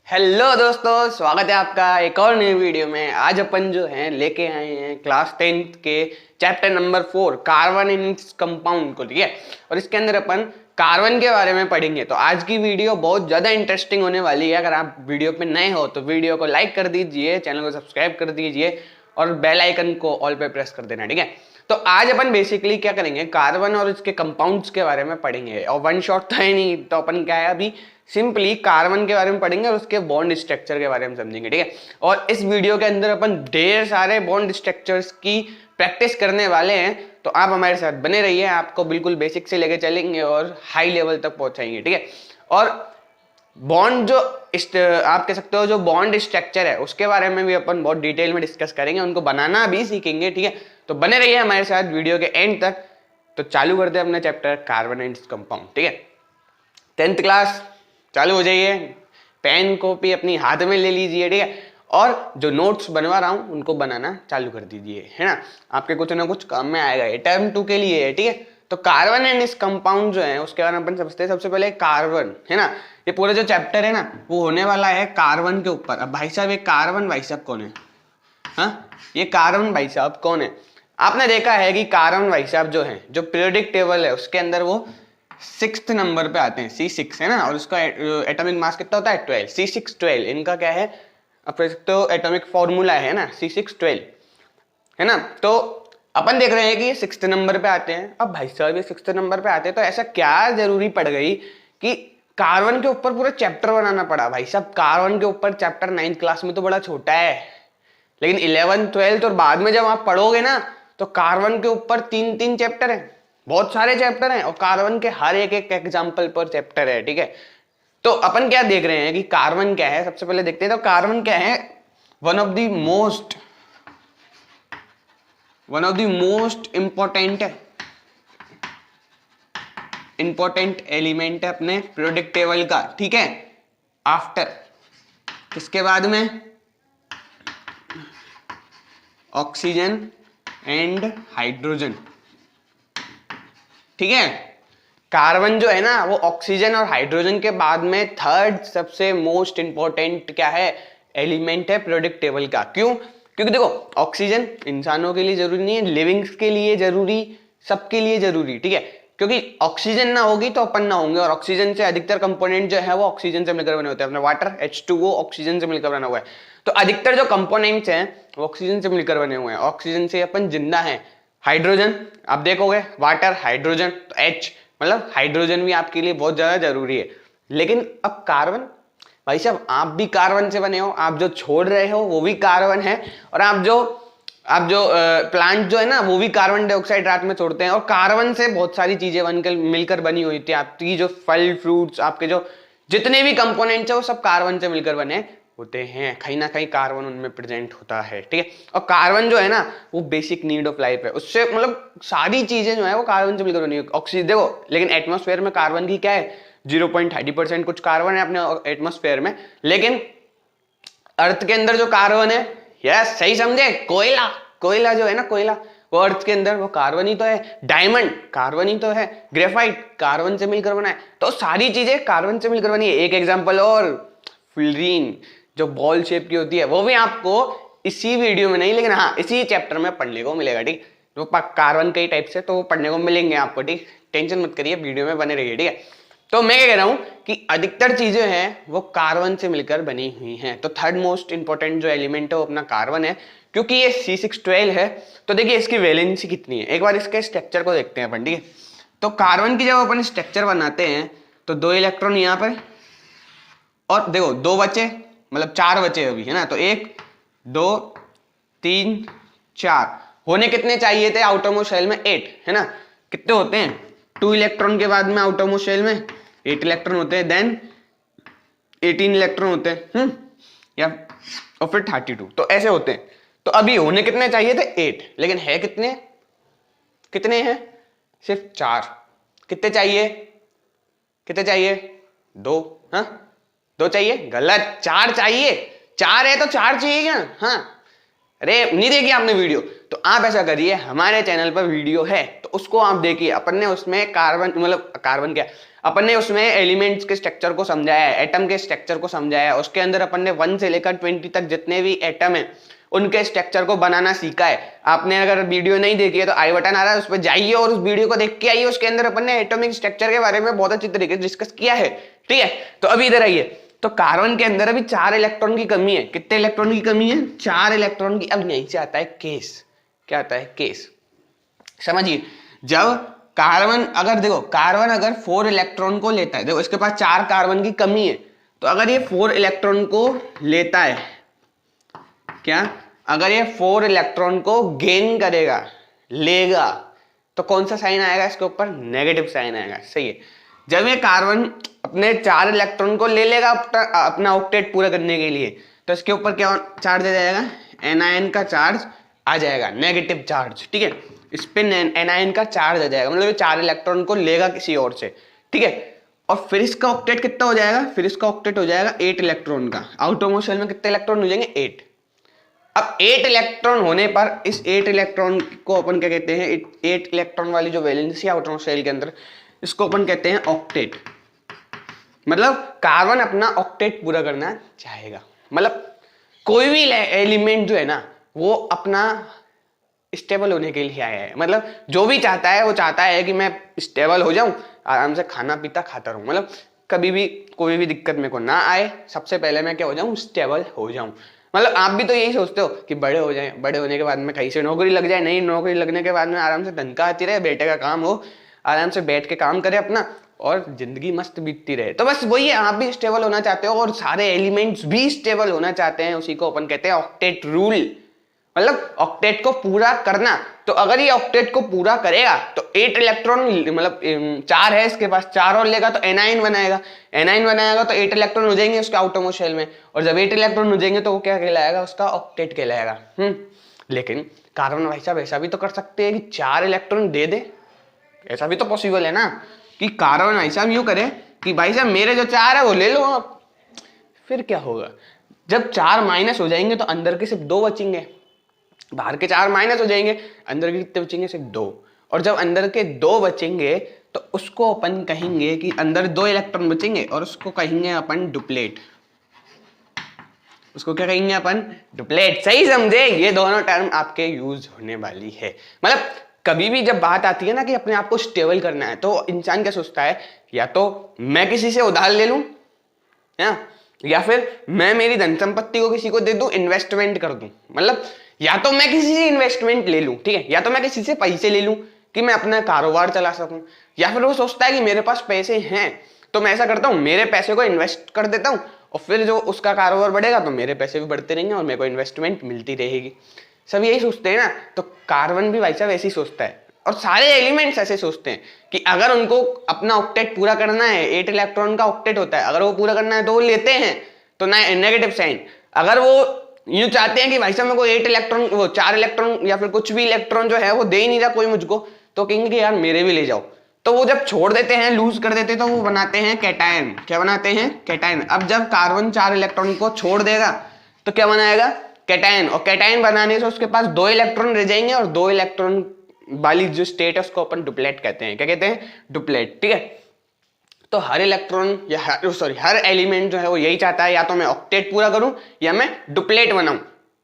Hello दोस्तों, स्वागत है आपका एक और नई वीडियो में। आज अपन जो है लेके आए हैं क्लास 10th के chapter number 4 carbon in its compound को, ठीक है। और इसके अंदर अपन कार्बन के बारे में पढ़ेंगे। तो आज की वीडियो बहुत ज़्यादा इंटरेस्टिंग होने वाली है। अगर आप वीडियो पे नए हो तो वीडियो को लाइक कर दीजिए, चैनल को सब्सक्राइब कर दीजिए और बेल आइकन को ऑल पे प्रेस कर देना, ठीक है। तो आज अपन बेसिकली क्या करेंगे, कार्बन और इसके कंपाउंड्स के बारे में पढ़ेंगे। और वन शॉट तो है नहीं, तो अपन क्या है अभी सिंपली कार्बन के बारे में पढ़ेंगे और उसके बॉन्ड स्ट्रक्चर के बारे में समझेंगे, ठीक है। और इस वीडियो के अंदर अपन ढेर सारे बॉन्ड स्ट्रक्चर्स की प्रैक्टिस करने वाले हैं। तो आप हमारे साथ बने रहिए, आपको बिल्कुल बेसिक से लेके चलेंगे और हाई लेवल तक पहुंचाएंगे, ठीक है। और बॉन्ड जो आप कह सकते हो जो बॉन्ड स्ट्रक्चर है उसके बारे में भी अपन बहुत डिटेल में डिस्कस करेंगे, उनको बनाना भी सीखेंगे, ठीक है। तो बने रहिए हमारे साथ वीडियो के एंड तक। तो चालू करते हैं अपना चैप्टर कार्बन एंड कंपाउंड, ठीक है। 10th क्लास चालू हो जाइए, पेन कॉपी अपनी हाथ में ले लीजिए, ठीक है। और जो नोट्स बनवा रहा हूं उनको बनाना चालू कर दीजिए, है ना। आपके कुछ ना कुछ काम में आएगा, ये टर्म 2 के लिए है, ठीक है। तो कार्बन एंड इस कंपाउंड जो है उसके बारे में अपन समझते हैं। सबसे पहले कार्बन, है ना। ये पूरा जो चैप्टर है ना वो होने वाला है कार्बन के ऊपर। अब भाई साहब ये कार्बन भाई साहब कौन है? हाँ, ये कार्बन भाई साहब कौन है? आपने देखा है कि कार्बन भाई साहब जो है, जो पीरियोडिक टेबल है उसके अंदर वो 6th नंबर पे आते हैं, C6 है ना। और उसका एटॉमिक मास कितना होता है? 12, C612। इनका क्या है, आप देख सकते हो एटॉमिक फॉर्मूला है ना, C612, है ना। तो अपन देख रहे हैं कि ये 6th नंबर पे आते हैं। अब भाई साहब ये 6th नंबर पे आते हैं तो ऐसा क्या जरूरी पड़ गई कि कार्बन के ऊपर पूरा चैप्टर बनाना पड़ा? भाई साहब कार्बन के ऊपर चैप्टर 9th क्लास में तो बड़ा छोटा है, लेकिन 11th 12th और बाद में जब आप पढ़ोगे ना तो कार्बन के ऊपर 3-3 चैप्टर है, बहुत सारे चैप्टर हैं। और कार्बन के हर एक एक एग्जाम्पल पर चैप्टर है, ठीक है। तो अपन क्या देख रहे हैं कि कार्बन क्या है, सबसे पहले देखते हैं। तो कार्बन क्या है? One of the most important element है अपने पीरियोडिक टेबल का, ठीक है। आफ्टर किसके बाद में? ऑक्सीजन एंड हाइड्रोजन, ठीक है। कार्बन जो है ना वो ऑक्सीजन और हाइड्रोजन के बाद में थर्ड सबसे मोस्ट इंपॉर्टेंट क्या है, एलिमेंट है पीरियोडिक टेबल का। क्यों? क्योंकि देखो ऑक्सीजन इंसानों के लिए जरूरी नहीं है, लिविंग्स के लिए जरूरी, सबके लिए जरूरी, ठीक है। क्योंकि ऑक्सीजन ना होगी तो अपन ना होंगे। और ऑक्सीजन से अधिकतर कंपोनेंट जो है वो ऑक्सीजन से मिलकर बने होते हैं। अपने वाटर H2O ऑक्सीजन से मिलकर बना हुआ है। तो अधिकतर जो कंपोनेंट्स हैं वो ऑक्सीजन से मिलकर बने हुए हैं, ऑक्सीजन से अपन जिंदा हैं। हाइड्रोजन आप देखोगे, वाटर हाइड्रोजन तो H, मतलब हाइड्रोजन भी आपके लिए बहुत ज्यादा जरूरी है। लेकिन अब कार्बन, भाई साहब आप भी कार्बन से बने हो, आप जो छोड़ रहे हो वो भी कार्बन है। और आप जो प्लांट जो है ना वो भी कार्बन डाइऑक्साइड रात में छोड़ते हैं। और कार्बन से बहुत सारी चीजें बनकर मिलकर बनी हुई थी। आपकी जो फल फ्रूट्स, आपके जो जितने भी कंपोनेंट्स है वो सब कार्बन से मिलकर बने होते हैं। कहीं ना कहीं कार्बन उनमें प्रेजेंट होता है, ठीक है। और कार्बन जो है ना वो बेसिक नीड ऑफ लाइफ है, उससे मतलब सारी चीजें जो है वो कार्बन से मिलकर बनी है। ऑक्सीजन देखो, लेकिन एटमॉस्फेयर में कार्बन की क्या है, 0.30% कुछ कार्बन है अपने एटमॉस्फेयर में। लेकिन अर्थ के अंदर जो कार्बन है, यस सही समझे, कोयला जो है ना, कोयला वो अर्थ के अंदर वो कार्बन ही तो है। डायमंड कार्बन ही तो है। ग्रेफाइट कार्बन से मिलकर बना है। तो सारी चीजें कार्बन से मिलकर बनी है। एक एग्जांपल और, फ्लोरीन जो बॉल शेप की होती है, वो भी आपको इसी वीडियो में नहीं लेकिन हाँ इसी चैप्टर में पढ़ने को मिलेगा, ठीक। जो कार्बन के टाइप से तो वो पढ़ने को मिलेंगे आपको, ठीक। टेंशन मत करिए, वीडियो में बने रहिए, ठीक है। तो मैं क्या कह रहा हूं कि अधिकतर चीजें हैं वो कार्बन से मिलकर बनी हुई हैं। तो थर्ड मोस्ट इंपॉर्टेंट जो एलिमेंट है वो अपना कार्बन है। क्योंकि ये C612 है तो देखिए इसकी वैलेंसी कितनी है, एक बार इसके स्ट्रक्चर को देखते हैं अपन, ठीक है। तो कार्बन की जब अपन स्ट्रक्चर बनाते हैं तो 2 इलेक्ट्रॉन यहाँ पर, और देखो 2 बचे, मतलब 4 बचे अभी, है ना। तो 1 2 3 4 होने कितने चाहिए थे आउटरमोस्ट शेल में? 8, है ना। कितने होते हैं? 2 इलेक्ट्रॉन के बाद में आउटरमोस्ट शेल में 8 इलेक्ट्रॉन होते हैं, देन 18 इलेक्ट्रॉन होते हैं, या और फिर 32, तो ऐसे होते हैं। तो अभी होने कितने चाहिए थे? 8, लेकिन है कितने? कितने हैं? सिर्फ 4। कितने चाहिए? कितने चाहिए? 2, हाँ 2 चाहिए? गलत, 4 चाहिए। 4 है तो 4 चाहिए क्या? हाँ अरे नहीं देखी आपने वीडियो, तो आप ऐसा करिए, हमारे चैनल पर वीडियो है तो उसको आप देखिए। अपन ने उसमें कार्बन मतलब कार्बन क्या, अपन ने उसमें एलिमेंट्स के स्ट्रक्चर को समझाया है, एटम के स्ट्रक्चर को समझाया है। उसके अंदर अपन ने 1 से लेकर 20 तक जितने भी एटम है उनके स्ट्रक्चर को बनाना सीखा है। आपने अगर वीडियो नहीं देखी है तो आई बटन आ रहा है, उस पर जाइए और उस वीडियो को देख के आइए। उसके अंदर अपन ने एटॉमिक स्ट्रक्चर के बारे में बहुत अच्छी तरीके से डिस्कस किया है, ठीक है। तो अभी इधर आइए, तो कार्बन के अंदर अभी 4 इलेक्ट्रॉन की कमी है। कितने इलेक्ट्रॉन की कमी है? 4 इलेक्ट्रॉन की। अब यहीं से आता है केस। क्या आता है? केस। समझिए, जब कार्बन अगर देखो, कार्बन अगर 4 इलेक्ट्रॉन को लेता है, देखो इसके पास 4 कार्बन की कमी है, तो अगर ये 4 इलेक्ट्रॉन को लेता है, क्या अगर ये 4 इलेक्ट्रॉन को गेन करेगा, लेगा, तो कौन सा साइन आएगा इसके ऊपर? नेगेटिव साइन आएगा, सही है। जब ये कार्बन अपने 4 इलेक्ट्रॉन को ले लेगा अपना ऑक्टेट पूरा करने के लिए, तो इसके ऊपर क्या चार्ज आ जाएगा? एनायन का चार्ज आ जाएगा, नेगेटिव चार्ज, ठीक है। इस पे एनायन का चार्ज आ जाएगा, मतलब ये 4 इलेक्ट्रॉन को लेगा किसी और से, ठीक है। और फिर इसका ऑक्टेट कितना हो जाएगा? फिर इसका ऑक्टेट हो जाएगा 8 इलेक्ट्रॉन का। आउटरमोस्ट शेल में कितने इलेक्ट्रॉन हो जाएंगे? 8। अब 8 इलेक्ट्रॉन होने पर इस 8 इलेक्ट्रॉन को अपन क्या कहते हैं? 8 इलेक्ट्रॉन वाली जो वैलेंसी आउटरमोस्ट शेल के अंदर, इसको अपन कहते हैं ऑक्टेट। मतलब कार्बन अपना ऑक्टेट पूरा करना चाहेगा। मतलब कोई भी एलिमेंट जो है ना, वो अपना स्टेबल होने के लिए आया है। मतलब जो भी चाहता है वो चाहता है कि मैं स्टेबल हो जाऊं, आराम से खाना पीता खाता रहूं, मतलब कभी भी कोई भी दिक्कत मेरे को ना आए, सबसे पहले मैं क्या हो जाऊं? स्टेबल हो जाऊं। मतलब आप भी तो यही सोचते हो कि बड़े हो जाएं, बड़े होने के बाद में कहीं से नौकरी लग जाए। नहीं, नौकरी लगने के बाद में आराम से तनख्वाह आती रहे, बेटे का काम हो, आराम से बैठ के काम करे अपना, और जिंदगी मस्त बीतती रहे। तो बस वही है, आप भी स्टेबल होना चाहते हो और सारे एलिमेंट्स भी स्टेबल होना चाहते हैं। उसी को अपन कहते हैं ऑक्टेट रूल, मतलब ऑक्टेट को पूरा करना। तो अगर ये ऑक्टेट को पूरा करेगा तो 8 इलेक्ट्रॉन, मतलब 4 है इसके पास, 4 और लेगा तो एनाइन बनाएगा। एनाइन बनाएगा तो 8 इलेक्ट्रॉन हो जाएंगे उसके आउटरमोस्ट शेल में, और जब 8 इलेक्ट्रॉन हो जाएंगे तो वो क्या कहलाएगा? उसका ऑक्टेट कहलाएगा। लेकिन कार्बन भाई साहब ऐसा भी तो कर सकते हैं कि 4 इलेक्ट्रॉन दे दे, ऐसा भी तो पॉसिबल है ना, कि कार्बन भाई साहब यूं करे कि भाई साहब मेरे जो 4 है वो ले लो आप। फिर क्या होगा? जब 4 माइनस हो जाएंगे तो अंदर के सिर्फ 2 बचेंगे, बाहर के 4 माइनस हो जाएंगे, अंदर के कितने बचेंगे? सिर्फ 2। और जब अंदर के 2 बचेंगे तो उसको अपन कहेंगे कि अंदर 2 इलेक्ट्रॉन बचेंगे, और उसको कहेंगे अपन डुप्लेट। उसको क्या कहेंगे अपन? डुप्लेट। सही समझे? ये दोनों टर्म आपके यूज होने वाली है। मतलब कभी भी जब बात आती है ना कि अपने आप को स्टेबल करना है, तो इंसान क्या सोचता है? या तो मैं किसी से उधार ले लूं, या फिर मैं मेरी धन संपत्ति को किसी को दे दूं, इन्वेस्टमेंट कर दूं। मतलब या तो मैं किसी से इन्वेस्टमेंट ले लूं, ठीक है, या तो मैं किसी से पैसे ले लूं कि मैं अपना कारोबार चला सकूं, या फिर वो सोचता है कि मेरे पास पैसे हैं तो मैं ऐसा करता हूं, मेरे पैसे को इन्वेस्ट कर देता हूं, और फिर जो उसका कारोबार बढ़ेगा तो मेरे पैसे भी बढ़ते रहेंगे और मेरे को इन्वेस्टमेंट मिलती रहेगी। सब यही सोचते हैं ना। तो कार्बन भी भाई साहब ऐसे ही सोचता है, और सारे एलिमेंट्स ऐसे सोचते हैं कि अगर उनको अपना ऑक्टेट पूरा करना है, 8 इलेक्ट्रॉन का ऑक्टेट होता है, अगर वो पूरा करना है तो वो लेते हैं तो ना नेगेटिव साइन। अगर वो यूं चाहते हैं कि भाई साहब मेरे को 8 इलेक्ट्रॉन, वो 4 इलेक्ट्रॉन या फिर कुछ भी इलेक्ट्रॉन जो है वो दे ही नहीं रहा कोई मुझको, तो कहेंगे कि यार मेरे भी ले जाओ। तो वो जब छोड़ देते हैं, लूज कर देते हैं, तो वो बनाते हैं कैटायन। क्या बनाते हैं? कैटायन। अब जब कार्बन 4 इलेक्ट्रॉन को छोड़ देगा तो क्या बनाएगा? कैटायन। और कैटायन बनाने से उसके पास 2 इलेक्ट्रॉन रह जाएंगे, और 2 इलेक्ट्रॉन वाली जो स्टेट है उसको अपन डुप्लेट कहते हैं। क्या कहते हैं? डुप्लेट, ठीक है। तो हर इलेक्ट्रॉन या हर एलिमेंट जो है वो यही चाहता है, या तो मैं ऑक्टेट पूरा करूं या मैं डुप्लेट बनाऊं,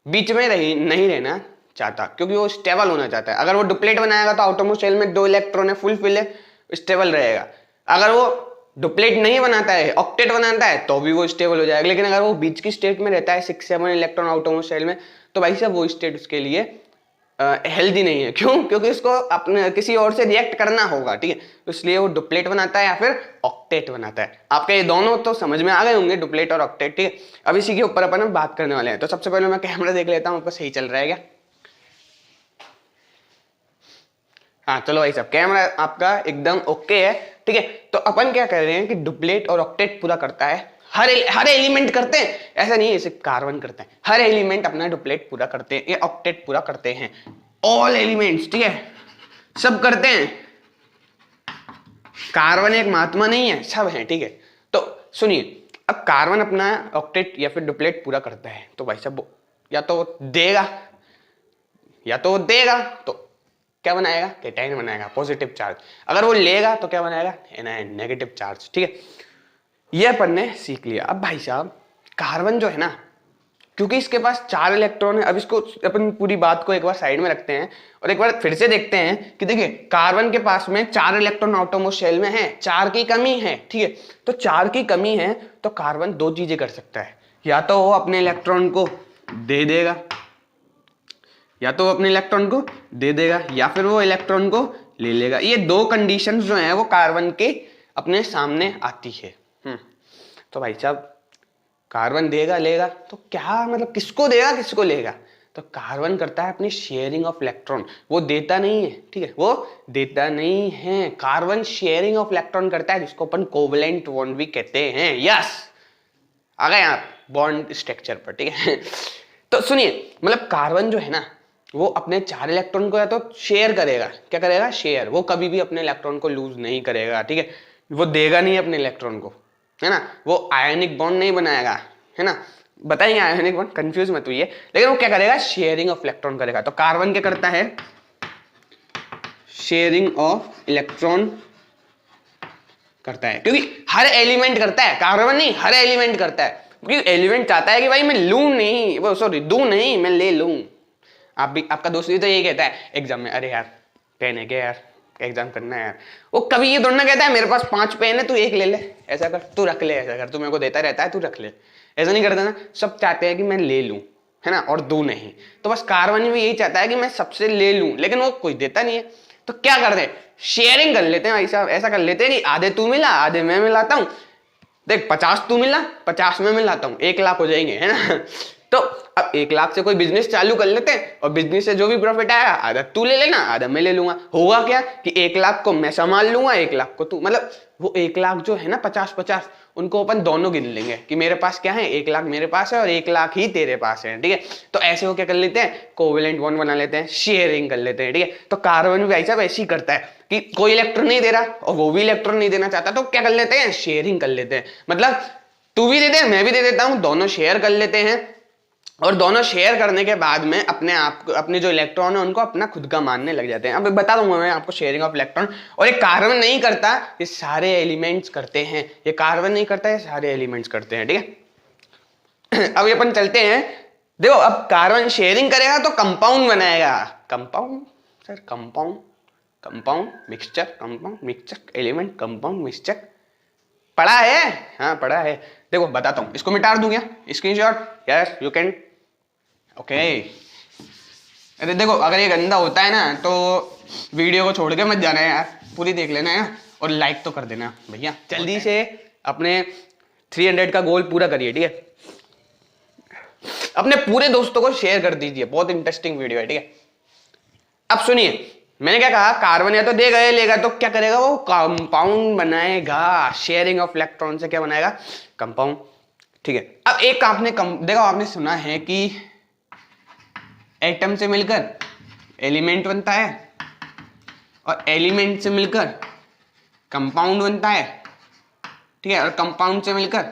बीच में नहीं रहना चाहता, क्योंकि वो स्टेबल होना चाहता है। अगर वो डुप्लेट बनाएगा तो आउटरमोस्ट शेल में 2 इलेक्ट्रॉन है, फुल है, स्टेबल रहेगा। अगर वो डुप्लेट नहीं बनाता है, ऑक्टेट बनाता है, तो भी वो स्टेबल हो जाएगा। लेकिन अगर वो बीच की स्टेट में रहता है, 6-7 इलेक्ट्रॉन आउटरमोस्ट शेल में, तो भाई साहब वो स्टेट उसके लिए हेल्दी नहीं है। क्यों? क्योंकि उसको अपने किसी और से रिएक्ट करना होगा, ठीक है, इसलिए वो डुप्लेट बनाता है या फिर ऑक्टेट बनाता है। आपके ये दोनों तो समझ में आ गए होंगे, डुप्लेट और ऑक्टेट, ठीक है। अब इसी के ऊपर अपन बात करने वाले हैं। तो सबसे पहले मैं कैमरा देख लेता हूं, आपका सही चल रहा है क्या? हाँ चलो भाई साहब, कैमरा आपका एकदम ओके है, ठीक है। तो अपन क्या कर रहे हैं कि डुप्लेट और ऑक्टेट पूरा करता है, हर एलिमेंट करते हैं, ऐसा नहीं है सिर्फ कार्बन करते हैं, हर एलिमेंट अपना डुप्लेट पूरा करते हैं, ये ऑक्टेट पूरा करते हैं, ऑल एलिमेंट्स, ठीक है, सब करते हैं। कार्बन एक महात्मा नहीं है, सब है, ठीक है। तो सुनिए, अब कार्बन अपना ऑक्टेट या फिर डुप्लेट पूरा करता है, तो भाई साहब या तो देगा या तो वो देगा तो क्या बनाएगा, केटाइन बनाएगा, पॉजिटिव चार्ज। अगर वो लेगा तो क्या बनाएगा, एनायन, नेगेटिव चार्ज। ठीक है, ये अपन ने सीख लिया। अब भाई साहब कार्बन जो है ना, क्योंकि इसके पास 4 इलेक्ट्रॉन है, अब इसको अपन पूरी बात को एक बार साइड में रखते हैं और एक बार फिर से देखते हैं कि देखिए कार्बन के पास में 4 इलेक्ट्रॉन आउटरमोस्ट शेल में है, 4 की कमी है। ठीक है, तो 4 की कमी है तो कार्बन 2 चीजें कर सकता है, या तो वो अपने इलेक्ट्रॉन को दे देगा, या फिर वो इलेक्ट्रॉन को ले लेगा। ये 2 कंडीशंस जो हैं वो कार्बन के अपने सामने आती है। तो भाई साहब कार्बन देगा लेगा तो क्या मतलब, किसको देगा किसको लेगा, तो कार्बन करता है अपनी शेयरिंग ऑफ इलेक्ट्रॉन, वो देता नहीं है। ठीक है, वो देता नहीं है, कार्बन शेयरिंग ऑफ इलेक्ट्रॉन करता है, जिसको अपन कोवलेंट बॉन्ड भी कहते हैं। यस, आ गए आप बॉन्ड स्ट्रक्चर पर। ठीक है तो सुनिए, मतलब कार्बन जो है ना वो अपने 4 इलेक्ट्रॉन को या तो शेयर करेगा, क्या करेगा, शेयर, वो कभी भी अपने इलेक्ट्रॉन को लूज नहीं करेगा। ठीक है, वो देगा नहीं अपने इलेक्ट्रॉन को, है ना, वो आयनिक बॉन्ड नहीं बनाएगा, है ना, बताएंगे आयनिक बॉन्ड, कंफ्यूज मत हुई है, लेकिन वो क्या करेगा, शेयरिंग ऑफ इलेक्ट्रॉन करेगा। तो कार्बन क्या करता है, शेयरिंग ऑफ इलेक्ट्रॉन करता है, क्योंकि हर एलिमेंट करता है, कार्बन नहीं, हर एलिमेंट करता है, क्योंकि एलिमेंट चाहता है कि भाई मैं लूं नहीं, वो सॉरी दूं नहीं, मैं ले लूं। आप भी, आपका दोस्त भी तो यही कहता है एग्जाम में, अरे यार पेन है क्या यार, एग्जाम करना है यार, वो कभी ये थोड़ा ना कहता है मेरे पास 5 पेन है तू 1 ले ले, ऐसा कर, तू रख ले, ऐसा कर, तू मेरे को देता रहता है तू रख ले, ऐसा नहीं करता ना। सब चाहते हैं कि मैं ले लूं, है ना, और दूं नहीं। तो बस कार्बन भी यही चाहता है कि मैं सबसे ले लूं, लेकिन वो कोई देता नहीं है। तो क्या करते हैं, शेयरिंग कर लेते हैं भाई साहब, ऐसा कर लेते हैं कि आधे तू मिला आधे मैं मिलाता हूं, देख 50 तू मिला 50 में मिलाता हूं, 1 लाख हो जाएंगे, है ना। तो अब 1 लाख से कोई बिजनेस चालू कर लेते हैं और बिजनेस से जो भी प्रॉफिट आएगा आधा तू ले लेना आधा मैं ले लूंगा। होगा क्या कि 1 लाख को मैं संभाल लूंगा, 1 लाख को तू, मतलब वो 1 लाख जो है ना 50-50 उनको अपन दोनों गिन लेंगे कि मेरे पास क्या है, 1 लाख मेरे पास है और 1 लाख ही तेरे पास है। ठीक है, तो ऐसे वो क्या कर लेते हैं, कोवेलेंट बॉन्ड बना लेते हैं, शेयरिंग कर लेते हैं। ठीक है, तो कार्बन भी ऐसा वैसे ही करता है कि कोई इलेक्ट्रॉन नहीं दे रहा और वो भी इलेक्ट्रॉन नहीं देना चाहता, तो क्या कर लेते हैं, शेयरिंग कर लेते हैं। मतलब तू भी दे दे मैं भी दे देता हूं, दोनों शेयर कर लेते हैं, और दोनों शेयर करने के बाद में अपने आप को, अपने जो इलेक्ट्रॉन है उनको अपना खुद का मानने लग जाते हैं। अब बता दूंगा मैं आपको शेयरिंग ऑफ इलेक्ट्रॉन। और ये कार्बन नहीं करता, ये सारे एलिमेंट्स करते हैं, ये कार्बन नहीं करता, ये सारे एलिमेंट्स करते हैं। ठीक है अब ये अपन चलते हैं, देखो अब कार्बन शेयरिंग करेगा तो कंपाउंड बनाएगा, compound sir, compound mixture, compound mixture element, compound mixture पढ़ा है, हाँ पढ़ा है। देखो बताता हूं, इसको मिटा दूं क्या, screenshot, yes you can, okay. अरे देखो अगर ये गंदा होता है ना तो वीडियो को छोड़ के मत जाना है यार, पूरी देख लेना है और लाइक तो कर देना भैया, जल्दी से अपने 300 का गोल पूरा करिए। ठीक है, अपने पूरे दोस्तों को शेयर कर दीजिए, बहुत इंटरेस्टिंग वीडियो है। ठीक है, अब सुनिए मैंने क्या कहा, कार्बन या तो देगा या लेगा, तो क्या करेगा, वो कंपाउंड बनाएगा, शेयरिंग ऑफ इलेक्ट्रॉन से क्या बनाएगा, कंपाउंड। ठीक है, अब एक आपने देखो आपने सुना है कि एटम से मिलकर एलिमेंट बनता है और एलिमेंट से मिलकर कंपाउंड बनता है। ठीक है, और कंपाउंड से मिलकर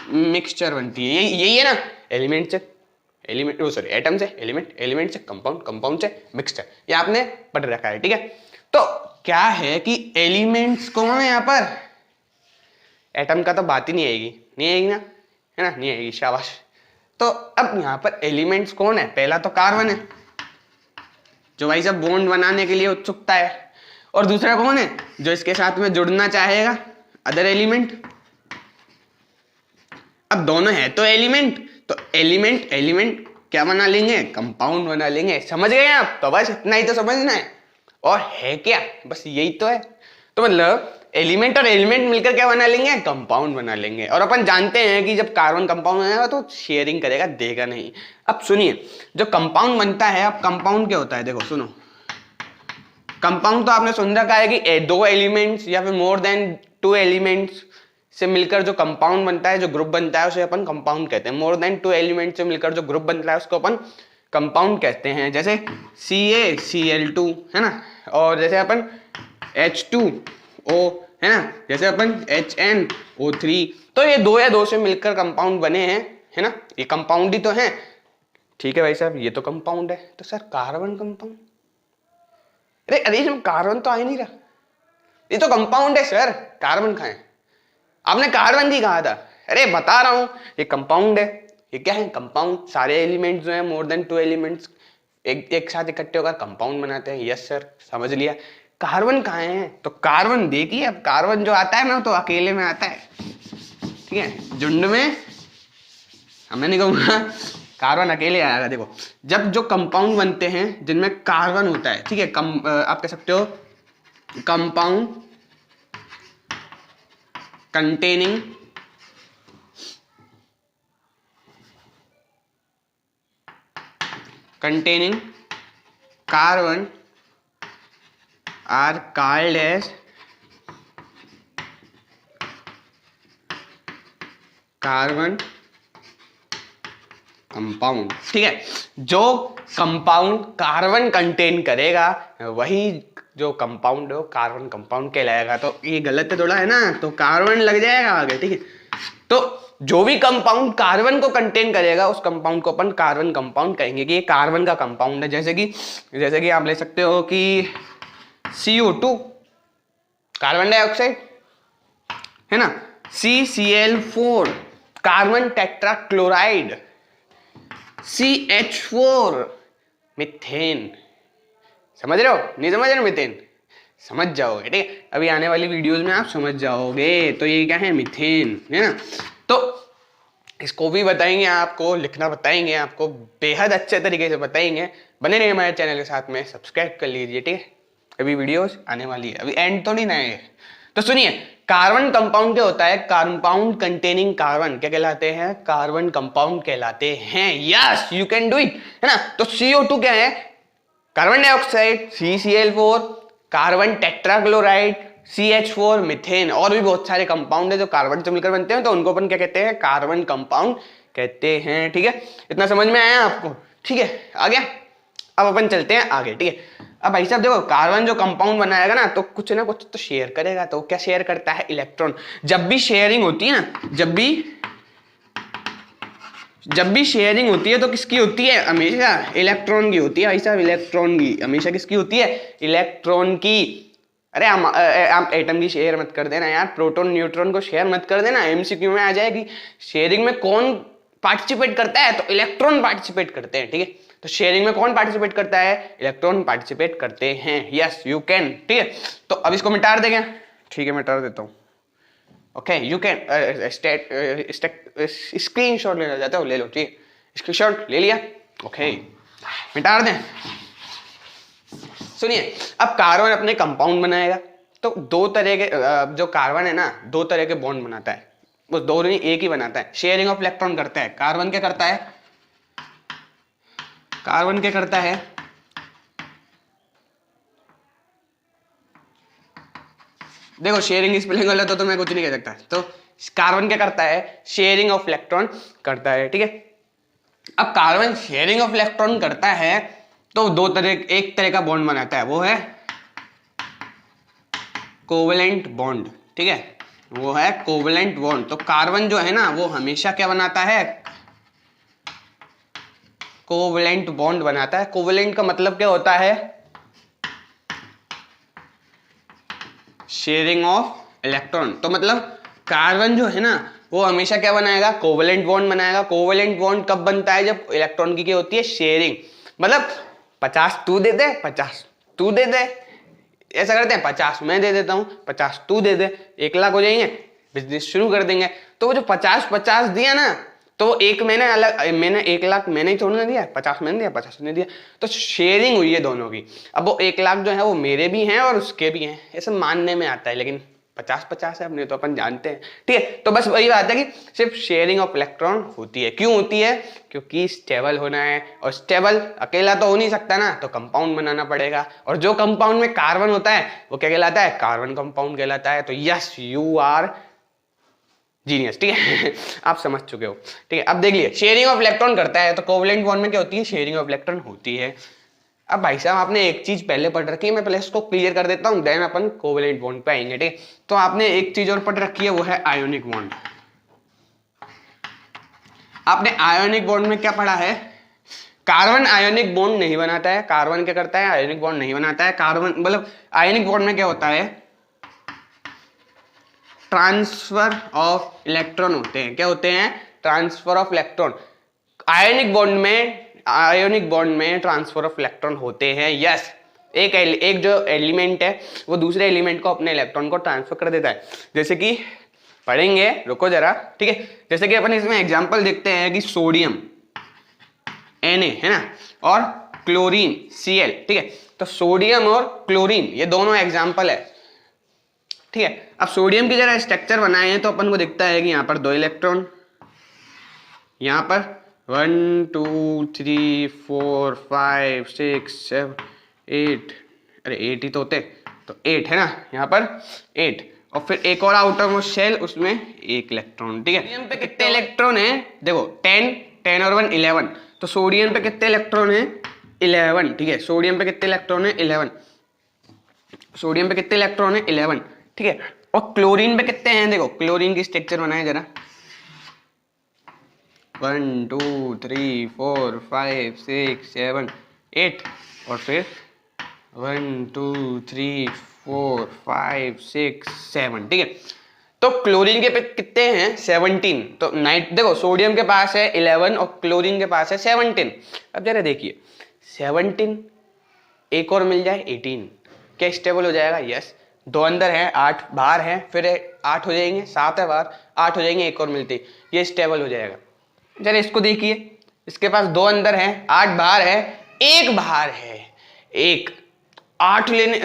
मिक्सचर बनती है, यही है ना, एलिमेंट से एलिमेंट, वो सॉरी एटम से एलिमेंट, एलिमेंट से कंपाउंड, कंपाउंड से मिक्सचर, ये आपने पढ़ रखा है। ठीक है, तो क्या है कि एलिमेंट्स कौन है यहाँ पर, एटम का तो बात ही नहीं आएगी ना, है ना, नहीं आएगी, शाबाश। तो अब यहाँ पर एलिमेंट्स कौन है, पहला तो कार्बन है जो भाई सब बॉन्ड बनाने के लिए उत्सुकता है, और दूसरा कौन है जो इसके साथ में जुड़ना चाहेगा, अदर एलिमेंट। अब दोनों है तो एलिमेंट, तो एलिमेंट एलिमेंट क्या बना लेंगे, कंपाउंड बना लेंगे। समझ गए आप, तो बस इतना ही तो समझना है, और है क्या, बस यही तो है। तो मतलब एलिमेंट और एलिमेंट मिलकर क्या बना लेंगे, कंपाउंड बना लेंगे। और अपन जानते हैं कि जब कार्बन कंपाउंड बनेगा तो शेयरिंग करेगा, देगा नहीं। अब सुनिए, जो कंपाउंड बनता है, अब कंपाउंड क्या होता है, देखो सुनो, कंपाउंड तो आपने सुन रखा है कि 2 एलिमेंट्स या फिर मोर देन 2 एलिमेंट्स से मिलकर जो कंपाउंड बनता है, जो ग्रुप बनता है, उसे अपन कंपाउंड कहते हैं। मोर देन 2 एलिमेंट से मिलकर जो ग्रुप बनता है उसको अपन कंपाउंड कहते हैं, जैसे CaCl2 है ना, और जैसे अपन H2O है ना, जैसे अपन HNO3। तो ये 2 या 2 से मिलकर कंपाउंड बने हैं, है ना, ये कंपाउंड ही तो हैं। ठीक है भाई साहब, ये तो कंपाउंड है। तो सर कार्बन कंपाउंड, अरे अरे इसमें कार्बन तो आ ही नहीं रहा, ये तो कंपाउंड है सर, कार्बन कहाँ है? आपने कार्बन ही कहा था। अरे बता रहा हूं ये कंपाउंड है। ये क्या है? कंपाउंड। सारे एलिमेंट्स जो है मोर देन 2 एलिमेंट्स एक साथ इकट्ठे होकर कंपाउंड बनाते हैं। यस सर, समझ लिया। कार्बन कहाँ है? तो कार्बन देखिए, अब कार्बन जो आता है ना तो अकेले में आता है, ठीक है, झुंड में हमने नहीं कहूँगा, कार्बन अकेले आएगा। देखो जब जो कंपाउंड बनते हैं जिनमें कार्बन होता है, ठीक है, आप कह सकते हो compound containing carbon are called as carbon compound. ठीक है, जो कंपाउंड कार्बन कंटेन करेगा वही जो कंपाउंड है वो कार्बन कंपाउंड कहलाएगा। तो ये गलत थोड़ा है ना, तो कार्बन लग जाएगा आगे। ठीक है, तो जो भी कंपाउंड कार्बन को कंटेन करेगा उस कंपाउंड को अपन कार्बन कंपाउंड कहेंगे कि ये कार्बन का कंपाउंड है। जैसे कि आप ले सकते हो कि CO2 कार्बन डाइऑक्साइड है ना, CCl4 carbon tetrachloride, CH4 methane. समझ रहे हो? नहीं समझ रहे हो? मीथेन समझ जाओगे, ठीक है, अभी आने वाली वीडियोस में आप समझ जाओगे। तो ये क्या है? मीथेन है ना। तो इसको भी बताएंगे आपको, लिखना बताएंगे आपको, बेहद अच्छे तरीके से बताएंगे। बने रहिए हमारे चैनल के साथ में, सब्सक्राइब कर लीजिए, ठीक है, अभी वीडियोस आने वाली है, अभी एंड तो नहीं ना है। तो सुनिए, कार्बन कंपाउंड क्या होता है? कंपाउंड कंटेनिंग कार्बन क्या कहलाते हैं? कार्बन कंपाउंड कहलाते हैं। Yes, you can do it, है ना। तो CO2 क्या है? Carbon dioxide, CCl4 carbon tetrachloride, CH4 methane. और भी बहुत सारे कंपाउंड है जो कार्बन से मिलकर बनते हैं, तो उनको अपन क्या कहते हैं? कार्बन कंपाउंड कहते हैं। ठीक है, इतना समझ में आया आपको? ठीक है, आ गया। अब अपन चलते हैं आगे। ठीक है, अब भाई साहब देखो, कार्बन जो कंपाउंड बनाएगा ना तो कुछ ना कुछ तो शेयर करेगा। तो क्या शेयर करता है? इलेक्ट्रॉन। जब भी शेयरिंग होती है ना, जब भी शेयरिंग होती है तो किसकी होती है? हमेशा इलेक्ट्रॉन की होती है भाई साहब। इलेक्ट्रॉन की हमेशा किसकी होती है? इलेक्ट्रॉन की। अरे आप एटम की शेयर मत कर देना यार, प्रोटॉन न्यूट्रॉन को शेयर मत कर देना, MCQ में आ जाएगी। शेयरिंग में कौन पार्टिसिपेट करता है? तो इलेक्ट्रॉन पार्टिसिपेट करते हैं। ठीक है, तो शेयरिंग में कौन पार्टिसिपेट करता है? इलेक्ट्रॉन पार्टिसिपेट करते हैं। Yes, you can. ठीक है, तो अब इसको मिटा देंगे। ठीक है, मिटा देता हूँ। ओके, यू कैन स्क्रीनशॉट लेना चाहते हो ले लो। ठीक है, स्क्रीनशॉट ले लिया। ओके, मिटा दें। सुनिए, अब कार्बन अपने कंपाउंड बनाएगा तो दो तरह के जो कार्बन है ना, दो तरह के बॉन्ड बनाता है। वो दो नहीं, एक ही बनाता है। शेयरिंग ऑफ इलेक्ट्रॉन करता है। कार्बन क्या करता है? कार्बन क्या करता है? देखो शेयरिंग स्पेलिंग वाला तो मैं कुछ नहीं कह सकता। तो कार्बन क्या करता है? शेयरिंग ऑफ इलेक्ट्रॉन करता है। ठीक है, अब कार्बन शेयरिंग ऑफ इलेक्ट्रॉन करता है तो एक तरह का बॉन्ड बनाता है, वो है कोवेलेंट बॉन्ड। ठीक है, वो है कोवेलेंट बॉन्ड। तो कार्बन जो है ना वो हमेशा क्या बनाता है? कोवेलेंट बॉन्ड बनाता है। कोवेलेंट का मतलब क्या होता है? Sharing of electron. तो मतलब कार्बन जो है ना वो हमेशा क्या बनाएगा? कोवेलेंट बॉन्ड बनाएगा। कोवेलेंट बॉन्ड कब बनता है? जब इलेक्ट्रॉन की क्या होती है? शेयरिंग। मतलब 50 तू दे दे, 50 तू दे दे, ऐसा करते हैं, 50 मैं दे देता हूं, 50 तू दे दे, 1 लाख हो जाएंगे, बिजनेस शुरू कर देंगे। तो वो जो 50-50 दिया ना, तो एक मैंने अलग, मैंने 1 लाख मैंने ही थोड़ा ना दिया, 50 मैंने दिया, 50 ने दिया, तो शेयरिंग हुई है दोनों की। अब वो 1 लाख जो है वो मेरे भी हैं और उसके भी हैं, ऐसा मानने में आता है, लेकिन 50-50 है अपने, तो अपन जानते हैं। ठीक है, तो बस वही बात है कि सिर्फ शेयरिंग ऑफ इलेक्ट्रॉन होती है। क्यों होती है? क्योंकि स्टेबल होना है, और स्टेबल अकेला तो हो नहीं सकता ना, तो कंपाउंड बनाना पड़ेगा। और जो कंपाउंड में कार्बन होता है वो क्या कहलाता है? कार्बन कंपाउंड कहलाता है। तो यस, यू आर जीनियस। ठीक है, आप समझ चुके हो। ठीक है, अब देख लिए, शेयरिंग ऑफ इलेक्ट्रॉन करता है तो कोवेलेंट बॉन्ड में क्या होती है? शेयरिंग ऑफ इलेक्ट्रॉन होती है। अब भाई साहब आपने एक चीज पहले पढ़ रखी है, मैं पहले इसको क्लियर कर देता हूं, देन अपन कोवेलेंट बॉन्ड पे आएंगे। ठीक है, तो आपने एक चीज और पढ़ रखी है, वो है आयोनिक बॉन्ड। आपने आयोनिक बॉन्ड में क्या पढ़ा है? कार्बन आयोनिक बॉन्ड नहीं बनाता है। कार्बन क्या करता है? आयोनिक बॉन्ड नहीं बनाता है। कार्बन मतलब आयोनिक बॉन्ड में क्या होता है? ट्रांसफर ऑफ इलेक्ट्रॉन होते हैं। क्या होते हैं? Transfer of electron. Ionic bond में ट्रांसफर ऑफ इलेक्ट्रॉन होते हैं। यस, एक जो एलिमेंट है वो दूसरे एलिमेंट को अपने इलेक्ट्रॉन को ट्रांसफर कर देता है। जैसे कि पढ़ेंगे, रुको जरा, ठीक है। जैसे कि अपन इसमें एग्जांपल देखते हैं कि सोडियम Na है ना, और क्लोरीन Cl, ठीक है। तो सोडियम और क्लोरीन ये दोनों एग्जांपल है, ठीक है। अब सोडियम की जरा स्ट्रक्चर बनाए हैं तो अपन को दिखता है कि यहाँ पर 2 इलेक्ट्रॉन, यहाँ पर 1 2 3 4 5 6 7 8, अरे 8 ही तो होते, तो 8 है ना, यहाँ पर 8, और फिर एक और आउटर मोस्ट शेल, उसमें 1 इलेक्ट्रॉन, ठीक है। सोडियम पे कितने इलेक्ट्रॉन है? देखो 10 और 1 11, तो सोडियम पे कितने इलेक्ट्रॉन है? 11, ठीक है। सोडियम पे कितने इलेक्ट्रॉन है? 11। सोडियम पे कितने इलेक्ट्रॉन है? 11, ठीक है। और क्लोरीन पे कितने हैं? देखो क्लोरीन की स्ट्रक्चर बनाए जरा, 1 2 3 4 5 6 7 8, और फिर 1 2 3 4 5 6 7, ठीक है। तो क्लोरीन के पे कितने हैं? 17। तो नाइट देखो सोडियम के पास है 11 और क्लोरीन के पास है 17। अब जरा देखिए 17, एक और मिल जाए 18, क्या स्टेबल हो जाएगा? यस। 2 अंदर है, 8 बाहर है, फिर 8 हो जाएंगे, 7 है बाहर, 8 हो जाएंगे, एक और मिलते, ये स्टेबल हो जाएगा। जरा इसको देखिए, इसके पास 2 अंदर है, 8 बाहर है, 1 बाहर है, 1,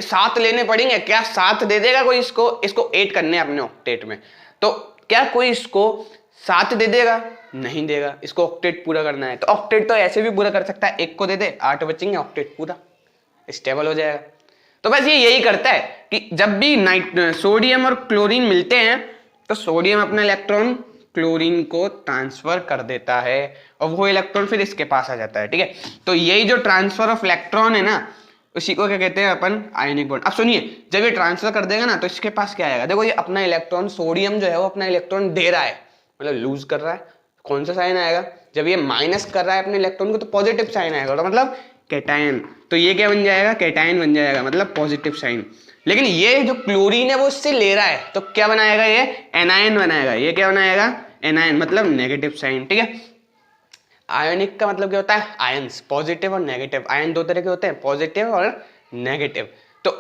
7 लेने पड़ेंगे। क्या 7 दे देगा कोई? इसको 8 करने अपने ऑक्टेट में, तो क्या कोई इसको 7 दे देगा? नहीं देगा। इसको ऑक्टेट पूरा करना है, तो ऑक्टेट तो ऐसे भी पूरा कर सकता है, 1 को दे दे, 8 बचेंगे, ऑक्टेट पूरा स्टेबल हो जाएगा। तो बस ये यही करता है कि जब भी सोडियम और क्लोरीन मिलते हैं तो सोडियम अपना इलेक्ट्रॉन क्लोरीन को ट्रांसफर कर देता है और वो इलेक्ट्रॉन फिर इसके पास आ जाता है, ठीक है। तो यही जो ट्रांसफर ऑफ इलेक्ट्रॉन है ना, उसी को क्या कहते हैं अपन? Ionic bond. अब सुनिए, जब ये ट्रांसफर कर देगा ना तो इसके पास क्या आएगा? देखो ये अपना इलेक्ट्रॉन, सोडियम जो है वो अपना इलेक्ट्रॉन दे रहा है, मतलब लूज कर रहा है। कौन सा साइन आएगा? जब ये माइनस कर रहा है अपने इलेक्ट्रॉन को तो पॉजिटिव साइन आएगा, तो मतलब कैटायन। तो ये क्या बन जाएगा? कैटायन बन जाएगा, मतलब पॉजिटिव साइन। लेकिन ये जो क्लोरीन है वो इससे ले रहा है, तो क्या बनाएगा? ये एनायन बनाएगा। ये क्या बनाएगा? एनायन, मतलब नेगेटिव साइन, ठीक है। आयोनिक का मतलब क्या होता है? आयंस, पॉजिटिव और नेगेटिव। आयन 2 तरह के होते हैं, पॉजिटिव और नेगेटिव। तो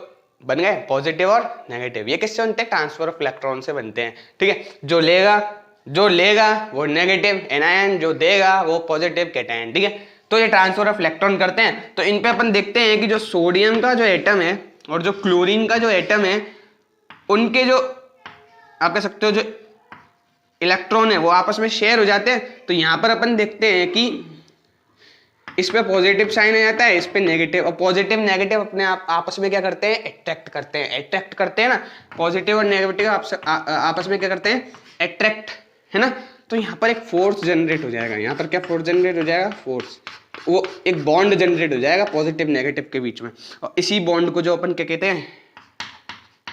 बन गए पॉजिटिव और नेगेटिव। ये किससे बनते हैं? ट्रांसफर ऑफ इलेक्ट्रॉन से बनते हैं, ठीक है। जो लेगा वो नेगेटिव एनायन, जो देगा वो पॉजिटिव कैटायन, ठीक है। तो ये ट्रांसफर ऑफ इलेक्ट्रॉन करते हैं। तो इन पे अपन देखते हैं कि जो सोडियम का जो एटम है और जो क्लोरीन का जो एटम है, उनके जो आप कह सकते हो जो इलेक्ट्रॉन है वो आपस में शेयर हो जाते हैं। तो यहाँ पर अपन देखते हैं कि इस पे पॉजिटिव साइन आ जाता है, इस पे नेगेटिव, और पॉजिटिव नेगेटिव अपने आप आपस में क्या करते हैं? अट्रैक्ट करते हैं ना। पॉजिटिव और नेगेटिव आपस में क्या करते हैं? अट्रैक्ट, है ना। तो यहाँ पर एक फोर्स जनरेट हो जाएगा। यहाँ पर क्या फोर्स जनरेट हो जाएगा? फोर्स, वो एक बॉन्ड जनरेट हो जाएगा पॉजिटिव नेगेटिव के बीच में, और इसी बॉन्ड को जो अपन क्या कहते हैं?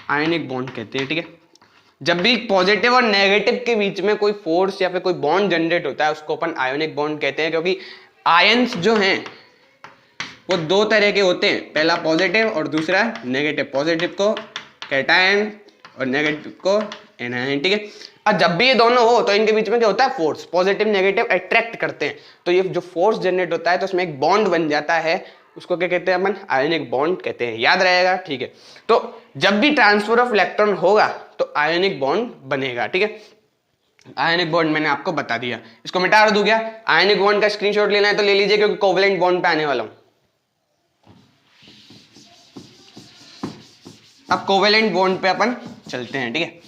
आयनिक बॉन्ड कहते हैं, ठीक है। जब भी पॉजिटिव और नेगेटिव के बीच में कोई फोर्स या फिर कोई बॉन्ड जनरेट होता है उसको अपन आयोनिक बॉन्ड कहते हैं, क्योंकि आयंस जो हैं वो 2 तरह के होते हैं, पहला पॉजिटिव और दूसरा नेगेटिव। पॉजिटिव को कैटायन और नेगेटिव को एनायन, ठीक है। और जब भी ये दोनों हो तो इनके बीच में क्या होता है? फोर्स। पॉजिटिव नेगेटिव अट्रैक्ट करते हैं, तो ये जो फोर्स जनरेट होता है तो उसमें एक बॉन्ड बन जाता है, उसको क्या कहते हैं अपन? आयोनिक बॉन्ड कहते हैं। याद रहेगा, ठीक है। तो जब भी ट्रांसफर ऑफ इलेक्ट्रॉन होगा तो आयोनिक बॉन्ड बनेगा, ठीक है। आयोनिक बॉन्ड मैंने आपको बता दिया, इसको मिटा दूं क्या? आयोनिक बॉन्ड का स्क्रीनशॉट लेना है तो ले लीजिए, क्योंकि कोवेलेंट बॉन्ड पे आने वाला हूं। अब कोवेलेंट बॉन्ड पे अपन चलते हैं, ठीक है।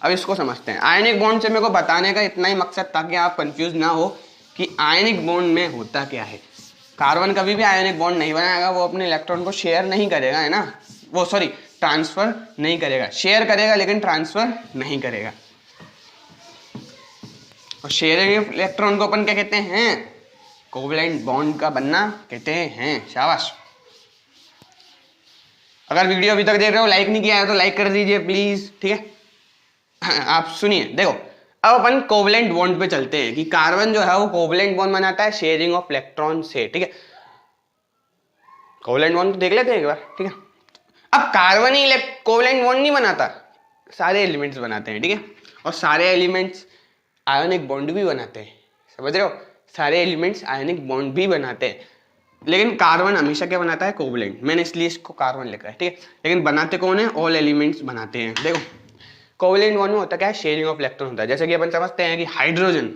अब इसको समझते हैं। आयनिक बॉन्ड से मेरे को बताने का इतना ही मकसद था कि आप कंफ्यूज ना हो कि आयनिक बॉन्ड में होता क्या है। कार्बन कभी भी आयनिक बॉन्ड नहीं बनाएगा, वो अपने इलेक्ट्रॉन को शेयर नहीं करेगा, है ना। वो सॉरी ट्रांसफर नहीं करेगा, शेयर करेगा लेकिन ट्रांसफर नहीं करेगा। और शेयरिंग इलेक्ट्रॉन को अपन क्या कहते हैं? कोवेलेंट बॉन्ड का बनना कहते हैं। शाबाश। अगर वीडियो अभी तक देख रहे हो, लाइक नहीं किया है तो लाइक कर दीजिए प्लीज, ठीक है। आप सुनिए, देखो अब अपन कोवलेंट बॉन्ड पे चलते हैं कि कार्बन जो है वो कोवलेंट बॉन्ड बनाता है शेयरिंग ऑफ इलेक्ट्रॉन से, ठीक है। कोवलेंट बॉन्ड देख लेते हैं एक बार, ठीक है। अब कार्बन ही कोवलेंट बॉन्ड नहीं बनाता, सारे एलिमेंट्स बनाते हैं, ठीक है। और सारे एलिमेंट्स आयोनिक बॉन्ड भी बनाते हैं, समझ रहे हो, सारे एलिमेंट्स आयोनिक बॉन्ड भी बनाते हैं। लेकिन कार्बन हमेशा क्या बनाता है, कोवलेंट, मैंने इसलिए इसको कार्बन लिखा है, ठीक है। लेकिन बनाते कौन है, ऑल एलिमेंट्स बनाते हैं। देखो कोवलेंट बॉन्ड में होता क्या है, शेयरिंग ऑफ इलेक्ट्रॉन होता है। जैसे कि अपन समझते हैं कि हाइड्रोजन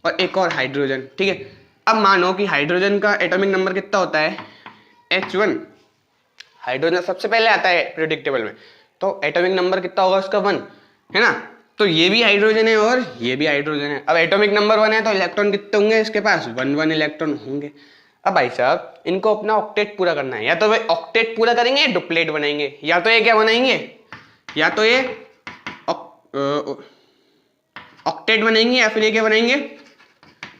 और एक और हाइड्रोजन, ठीक है। अब मानो कि हाइड्रोजन का एटॉमिक नंबर कितना होता है, H1। हाइड्रोजन सबसे पहले आता है पीरियोडिक टेबल में, तो एटॉमिक नंबर कितना होगा उसका 1, है ना। तो ये भी हाइड्रोजन है और ये भी हाइड्रोजन है। अब एटॉमिक नंबर 1 है तो इलेक्ट्रॉन कितने होंगे इसके पास, 1 इलेक्ट्रॉन होंगे। अब भाई साहब इनको अपना ऑक्टेट पूरा करना है, या तो वे ऑक्टेट पूरा करेंगे डुप्लेट बनाएंगे, या तो ये क्या बनाएंगे, या तो ये ऑक्टेट बनाएंगे, या फिर ये क्या बनाएंगे,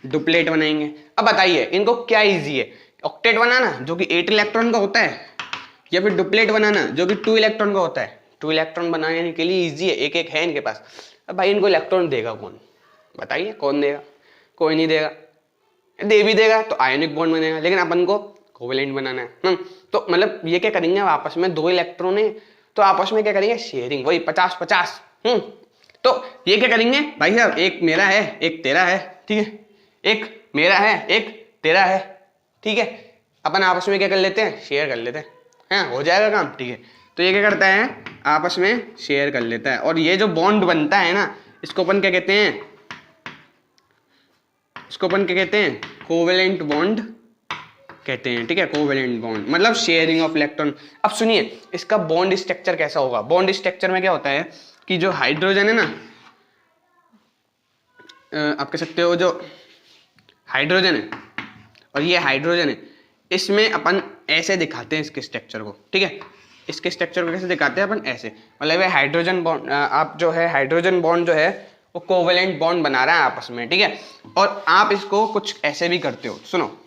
डुप्लेट बनाएंगे। अब बताइए इनको क्या इजी है, ऑक्टेट बनाना जो कि 8 इलेक्ट्रॉन का होता है, या फिर डुप्लेट बनाना जो कि 2 इलेक्ट्रॉन का होता है। 2 इलेक्ट्रॉन बनाने के लिए इजी है, एक एक है इनके पास। अब भाई इनको इलेक्ट्रॉन देगा कौन, बताइए कौन देगा, कोई नहीं देगा, दे भी देगा तो आयोनिक बॉन्ड बनेगा, लेकिन अपन को कोवेलेंट बनाना है। तो मतलब ये क्या करेंगे, आपस में 2 इलेक्ट्रॉन है तो आपस में क्या करेंगे, शेयरिंग, वही 50-50। तो ये क्या करेंगे भाई साहब, एक मेरा है एक तेरा है, ठीक है, एक मेरा है एक तेरा है, ठीक है। अपन आपस में क्या कर लेते हैं, शेयर कर लेते हैं, हाँ हो जाएगा काम, ठीक है। तो ये क्या करता है, आपस में शेयर कर लेता है। और ये जो बॉन्ड बनता है ना, इसको अपन क्या कहते हैं, इसको अपन क्या कहते हैं, कोवेलेंट बॉन्ड कहते हैं, ठीक है। कोवेलेंट बॉन्ड मतलब शेयरिंग ऑफ इलेक्ट्रॉन। अब सुनिए इसका बॉन्ड स्ट्रक्चर कैसा होगा। बॉन्ड स्ट्रक्चर में क्या होता है कि जो हाइड्रोजन है ना, आप कह सकते हो जो हाइड्रोजन है और ये हाइड्रोजन है, इसमें अपन ऐसे दिखाते हैं इसके स्ट्रक्चर को, ठीक है। इसके स्ट्रक्चर को कैसे दिखाते हैं अपन, ऐसे, मतलब ये हाइड्रोजन बॉन्ड, आप जो है हाइड्रोजन बॉन्ड जो है वो कोवेलेंट बॉन्ड बना रहा है आपस में, ठीक है। और आप इसको कुछ ऐसे भी करते हो, सुनो,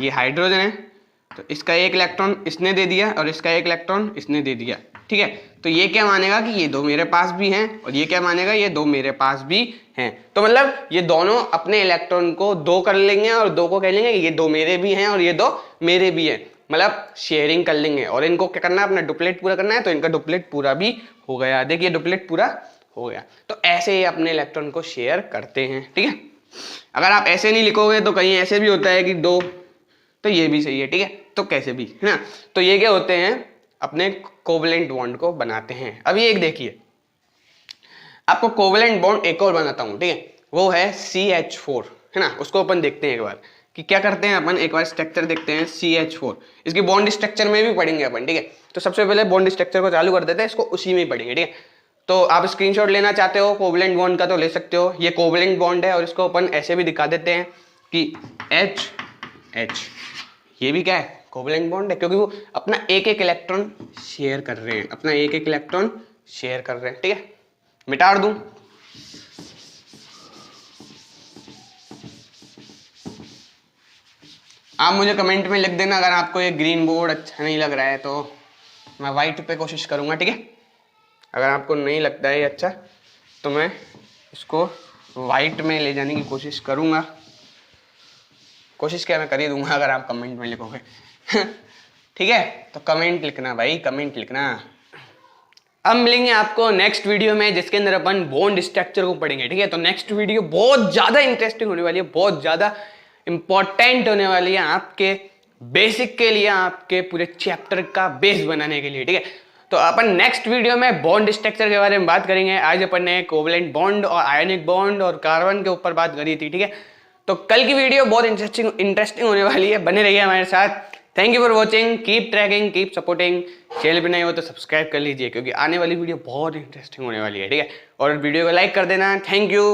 ये हाइड्रोजन है तो इसका एक इलेक्ट्रॉन इसने दे दिया और इसका एक इलेक्ट्रॉन इसने दे दिया, ठीक है। तो ये क्या मानेगा कि ये 2 मेरे पास भी हैं, और ये क्या मानेगा ये 2 मेरे पास भी हैं। तो मतलब ये दोनों अपने इलेक्ट्रॉन को 2 कर लेंगे और 2 को कह लेंगे ये 2 मेरे भी हैं और ये 2 मेरे भी हैं, मतलब शेयरिंग कर लेंगे। और इनको क्या करना है, अपना डुप्लेट पूरा करना है, तो इनका डुप्लेट पूरा भी हो गया, देखिए डुप्लेट पूरा हो गया। तो ऐसे ही अपने इलेक्ट्रॉन को शेयर करते हैं, ठीक है। अगर आप ऐसे नहीं लिखोगे तो कहीं ऐसे भी होता है कि 2, तो ये भी सही है, ठीक है। तो कैसे भी, है ना। तो ये क्या होते हैं, अपने कोवेलेंट बॉन्ड को बनाते हैं। अब ये एक देखिए, आपको कोवेलेंट बॉन्ड एक और बनाता हूं, ठीक है, वो है CH4, है ना। उसको अपन देखते हैं एक बार कि क्या करते हैं अपन, एक बार स्ट्रक्चर देखते हैं CH4। इसकी बॉन्ड स्ट्रक्चर में भी पढ़ेंगे अपन, ठीक है। तो सबसे पहले बॉन्ड स्ट्रक्चर को चालू कर देते हैं, इसको उसी में ही पढ़ेंगे, ठीक है। तो आप स्क्रीनशॉट लेना चाहते हो कोवेलेंट बॉन्ड का तो ले सकते हो, ये कोवेलेंट बॉन्ड है। और इसको अपन ऐसे भी दिखा देते हैं कि H, ये भी क्या है, कोवेलेंट बॉन्ड है, क्योंकि वो अपना एक एक इलेक्ट्रॉन शेयर कर रहे हैं, अपना एक एक इलेक्ट्रॉन शेयर कर रहे हैं, ठीक है। मिटा दूं, आप मुझे कमेंट में लिख देना अगर आपको ये ग्रीन बोर्ड अच्छा नहीं लग रहा है, तो मैं वाइट पे कोशिश करूंगा, ठीक है। अगर आपको नहीं लगता है ये अच्छा तो मैं इसको वाइट में ले जाने की कोशिश करूंगा, कोशिश क्या मैं कर ही दूंगा अगर आप कमेंट में लिखोगे। ठीक है, तो कमेंट लिखना भाई, कमेंट लिखना। अब मिलेंगे आपको नेक्स्ट वीडियो में जिसके अंदर अपन बॉन्ड स्ट्रक्चर को पढ़ेंगे, ठीक है। तो नेक्स्ट वीडियो बहुत ज्यादा इंटरेस्टिंग होने वाली है, बहुत ज्यादा इंपॉर्टेंट होने वाली है आपके बेसिक के लिए, आपके पूरे चैप्टर का बेस बनाने के लिए, ठीक है। तो अपन नेक्स्ट वीडियो में बॉन्ड स्ट्रक्चर के बारे में बात करेंगे। आज अपन ने कोवेलेंट बॉन्ड और आयोनिक बॉन्ड और कार्बन के ऊपर बात करी थी, ठीक है। तो कल की वीडियो बहुत इंटरेस्टिंग होने वाली है, बने रहिए हमारे साथ। Thank you for watching, keep trekking, keep supporting. Channel पे नए हो तो सब्सक्राइब कर लीजिए क्योंकि आने वाली वीडियो बहुत इंटरेस्टिंग होने वाली है, ठीक है। और वीडियो को लाइक कर देना। Thank you.